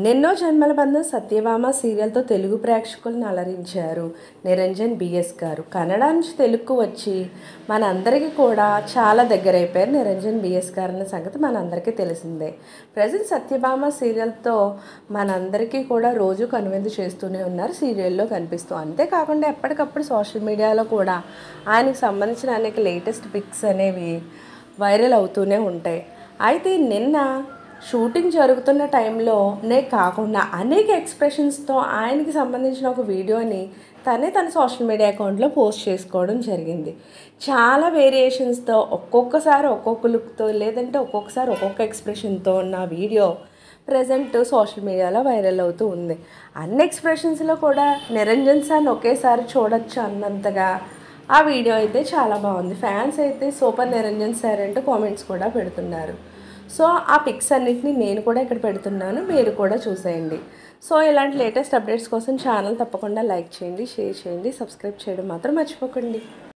ఎన్నెన్నో జన్మల బంధం సత్యభామ సీరియల్తో తెలుగు ప్రేక్షకులను అలరించారు నిరంజన్ బిఎస్ గారు. కన్నడ నుంచి తెలుగుకు వచ్చి మనందరికీ కూడా చాలా దగ్గర అయిపోయారు నిరంజన్ బిఎస్ గారు అన్న సంగతి మనందరికీ తెలిసిందే. ప్రజెంట్ సత్యభామ సీరియల్తో మనందరికీ కూడా రోజు కనువిందు చేస్తూనే ఉన్నారు సీరియల్లో కనిపిస్తూ. అంతేకాకుండా ఎప్పటికప్పుడు సోషల్ మీడియాలో కూడా ఆయనకు సంబంధించిన అనేక లేటెస్ట్ పిక్స్ అనేవి వైరల్ అవుతూనే ఉంటాయి. అయితే నిన్న షూటింగ్ జరుగుతున్న టైంలోనే కాకుండా అనేక ఎక్స్ప్రెషన్స్తో ఆయనకి సంబంధించిన ఒక వీడియోని తన సోషల్ మీడియా అకౌంట్లో పోస్ట్ చేసుకోవడం జరిగింది. చాలా వేరియేషన్స్తో ఒక్కొక్కసారి ఒక్కొక్క లుక్తో లేదంటే ఒక్కొక్కసారి ఒక్కొక్క ఎక్స్ప్రెషన్తో ఉన్న వీడియో ప్రజెంట్ సోషల్ మీడియాలో వైరల్ అవుతూ ఉంది. అన్ని ఎక్స్ప్రెషన్స్లో కూడా నిరంజన్ సార్ని ఒకేసారి చూడొచ్చు అన్నంతగా ఆ వీడియో అయితే చాలా బాగుంది. ఫ్యాన్స్ అయితే సూపర్ నిరంజన్ సార్ అంటూ కామెంట్స్ కూడా పెడుతున్నారు. సో ఆ పిక్స్ అన్నిటిని నేను కూడా ఇక్కడ పెడుతున్నాను, మీరు కూడా చూసేయండి. సో ఇలాంటి లేటెస్ట్ అప్డేట్స్ కోసం ఛానల్ తప్పకుండా లైక్ చేయండి, షేర్ చేయండి, సబ్స్క్రైబ్ చేయడం మాత్రం మర్చిపోకండి.